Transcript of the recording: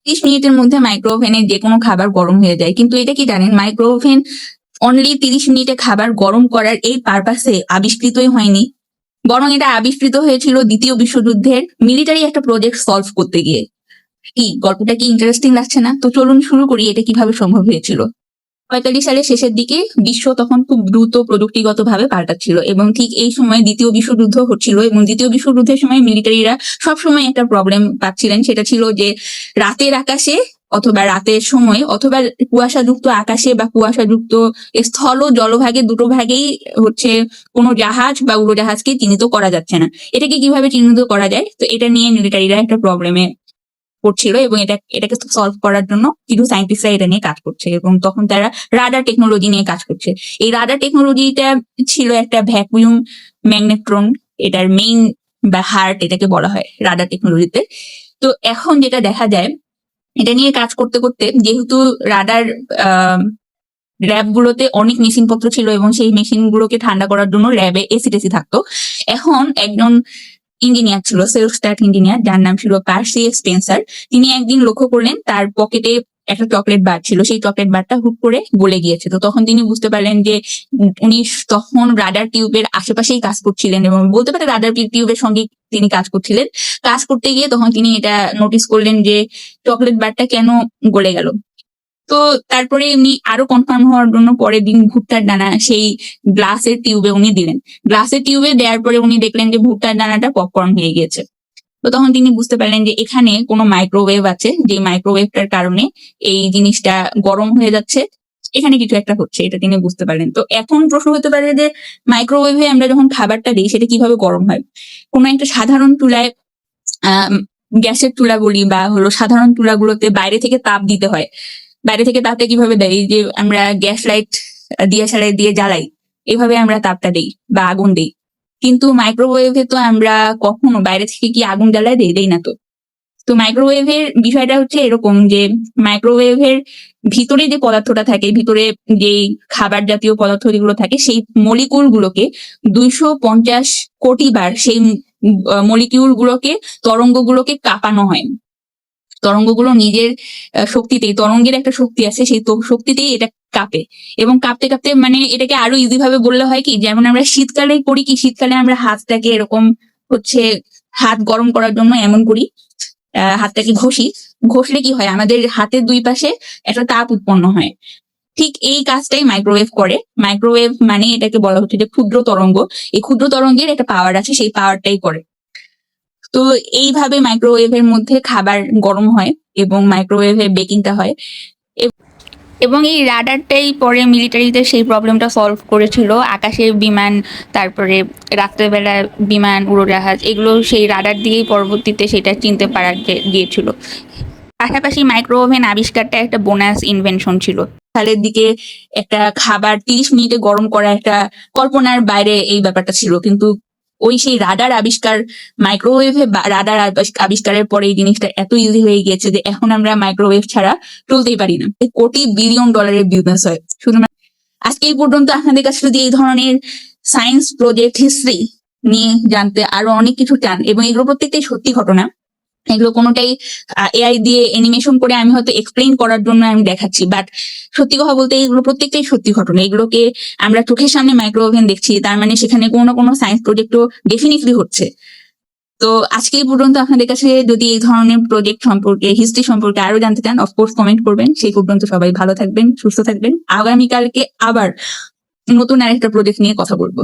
30 মিনিটের মধ্যে মাইক্রো ওভেনে যে কোনো খাবার গরম হয়ে যায়, কিন্তু এটা কি জানেন, মাইক্রো ওভেন অনলি 30 মিনিটে খাবার গরম করার এই পারপাসে আবিষ্কৃতই হয়নি, বরং এটা আবিষ্কৃত হয়েছিল দ্বিতীয় বিশ্বযুদ্ধের মিলিটারি একটা প্রজেক্ট সলভ করতে গিয়ে। কি গল্পটা কি ইন্টারেস্টিং লাগছে না? তো চলুন শুরু করি এটা কিভাবে সম্ভব হয়েছিল। 45 সালের শেষের দিকে বিশ্ব তখন খুব দ্রুত প্রযুক্তিগত ভাবে পাল্টাচ্ছিল, এবং ঠিক এই সময় দ্বিতীয় বিশ্বযুদ্ধ হচ্ছিল, এবং দ্বিতীয় বিশ্বযুদ্ধের সময় মিলিটারিরা সবসময় একটা প্রবলেম পাচ্ছিলেন, সেটা ছিল যে রাতের আকাশে অথবা রাতের সময় অথবা কুয়াশাযুক্ত আকাশে বা কুয়াশাযুক্ত স্থল ও জলভাগে দুটো ভাগেই হচ্ছে কোনো জাহাজ বা উড়োজাহাজকে চিহ্নিত করা যাচ্ছে না। এটাকে কিভাবে চিহ্নিত করা যায়, তো এটা নিয়ে মিলিটারিরা একটা প্রবলেমে পড়ছিল, এবং এটাকে সলভ করার জন্য কিছু সায়েন্টিস্টরা এটা নিয়ে কাজ করছে, এবং তখন তারা রাডার টেকনোলজি নিয়ে কাজ করছে। এই রাডার টেকনোলজিটা ছিল একটা ভ্যাকুয়াম ম্যাগনেট্রন, এটার মেইন বা হার্ট এটাকে বলা হয় রাডার টেকনোলজিতে। তো এখন যেটা দেখা যায়, এটা নিয়ে কাজ করতে করতে যেহেতু রাডার ল্যাব গুলোতে অনেক মেশিন পত্র ছিল, এবং সেই মেশিন গুলোকে ঠান্ডা করার জন্য ল্যাবে এসি টেসি থাকতো। এখন একজন ইঞ্জিনিয়ার ছিল, সেলফ স্টার্ট ইঞ্জিনিয়ার, যার নাম ছিল পার্সি স্পেন্সার। তিনি একদিন লক্ষ্য করলেন তার পকেটে একটা চকলেট বার ছিল, সেই চকলেট বারটা হুট করে গলে গিয়েছে। তো তখন তিনি বুঝতে পারলেন যে উনি তখন রাডার টিউবের আশেপাশেই কাজ করছিলেন, এবং বলতে পারে রাডার টিউবের সঙ্গে তিনি কাজ করছিলেন। কাজ করতে গিয়ে তখন তিনি এটা নোটিস করলেন যে চকলেট বারটা কেন গলে গেল। তো তারপরে উনি আরো কনফার্ম হওয়ার জন্য পরের দিন ভুট্টার দানা সেই গ্লাসের টিউবে উনি দিলেন। গ্লাসের টিউবে দেওয়ার পরে উনি দেখলেন যে ভুট্টার দানাটা পপকর্ন হয়ে গিয়েছে। তো তখন তিনি বুঝতে পারলেন যে এখানে কোনো মাইক্রোওয়েভ আছে, যে মাইক্রোওয়েভটার কারণে এই জিনিসটা গরম হয়ে যাচ্ছে, এখানে কিছু একটা হচ্ছে, এটা তিনি বুঝতে পারলেন। তো এখন প্রশ্ন হতে পারে যে মাইক্রোওয়েভে আমরা যখন খাবারটা দিই সেটা কিভাবে গরম হয়। কোনো একটা সাধারণ চুলায় গ্যাসের চুলা বলি বা হলো সাধারণ চুলাগুলোতে বাইরে থেকে তাপ দিতে হয়। বাইরে থেকে তাপটা কিভাবে দেয়, এই যে আমরা গ্যাস লাইট দিয়াশালাই দিয়ে জ্বালাই, এইভাবে আমরা তাপটা দিই বা আগুন দিই। কিন্তু মাইক্রোওয়েভে তো আমরা কখনো বাইরে থেকে কি আগুন জ্বালাই দেই না তো। তো মাইক্রোওয়েভের বিষয়টা হচ্ছে এরকম যে মাইক্রোওয়েভের ভিতরে যে পদার্থটা থাকে, ভিতরে যে খাবার জাতীয় পদার্থ যেগুলো থাকে, সেই মলিকিউল গুলোকে 250 কোটি বার সেই মলিকিউল গুলোকে, তরঙ্গ গুলোকে কাঁপানো হয়। তরঙ্গগুলো নিজের শক্তিতেই, তরঙ্গের একটা শক্তি আছে, সেই শক্তিতেই এটা কাঁপে, এবং কাঁপতে কাঁপতে মানে এটাকে আরো ইজি ভাবে বললে হয় কি, যেমন আমরা শীতকালে করি কি, শীতকালে আমরা হাতটাকে এরকম হচ্ছে হাত গরম করার জন্য এমন করি, হাতটাকে ঘষলে কি হয়, আমাদের হাতের দুই পাশে একটা তাপ উৎপন্ন হয়। ঠিক এই কাজটাই মাইক্রোওয়েভ করে। মাইক্রোওয়েভ মানে এটাকে বলা হচ্ছে যে ক্ষুদ্র তরঙ্গ। এই ক্ষুদ্র তরঙ্গের একটা পাওয়ার আছে, সেই পাওয়ারটাই করে। তো এইভাবে মাইক্রোওয়েভের মধ্যে খাবার গরম হয় এবং মাইক্রোওয়েভে বেকিংটা হয়, এবং এই রাডারটাই পরে মিলিটারিতে সেই প্রবলেমটা সলভ করেছিল। আকাশে বিমান, তারপরে রাত্রেবেলা বিমান, উড়োজাহাজ, এগুলো সেই রাডার দিয়েই পরবর্তীতে সেটা চিনতে পারা গিয়েছিল। পাশাপাশি মাইক্রো ওভেন আবিষ্কারটা একটা বোনাস ইনভেনশন ছিল। সালের দিকে একটা খাবার 30 মিনিটে গরম করা একটা কল্পনার বাইরে এই ব্যাপারটা ছিল, কিন্তু ওই সেই রাডার আবিষ্কার, মাইক্রোওয়েভে রাডার আবিষ্কারের পরে এই জিনিসটা এত ইজি হয়ে গিয়েছে যে এখন আমরা মাইক্রোওয়েভ ছাড়া চলতেই পারি না। কোটি বিলিয়ন ডলারের বিজনেস হয় শুধুমাত্র। আজকে এই পর্যন্ত আপনাদের কাছে যদি এই ধরনের সায়েন্স প্রজেক্ট হিস্ট্রি নিয়ে জানতে আরো অনেক কিছু চান, এবং এগুলো প্রত্যেকটাই সত্যি ঘটনা, এগুলো কোনোটাই এআই দিয়ে অ্যানিমেশন করে আমি হয়তো এক্সপ্লেইন করার জন্য আমি দেখাচ্ছি, বাট সত্যি কথা বলতে এগুলো প্রত্যেকটাই সত্যি ঘটনা। এগুলোকে আমরা চোখের সামনে মাইক্রো ওভেন দেখছি, তার মানে সেখানে কোনো না কোনো সায়েন্স প্রজেক্টও ডেফিনেটলি হচ্ছে। তো আজকে এই পর্যন্ত আপনাদের কাছে যদি এই ধরনের প্রজেক্ট সম্পর্কে, হিস্ট্রি সম্পর্কে আরো জানতে চান, অফকোর্স কমেন্ট করবেন। সেই পর্যন্ত সবাই ভালো থাকবেন, সুস্থ থাকবেন। আগামীকালকে আবার নতুন আরেকটা প্রজেক্ট নিয়ে কথা বলবো।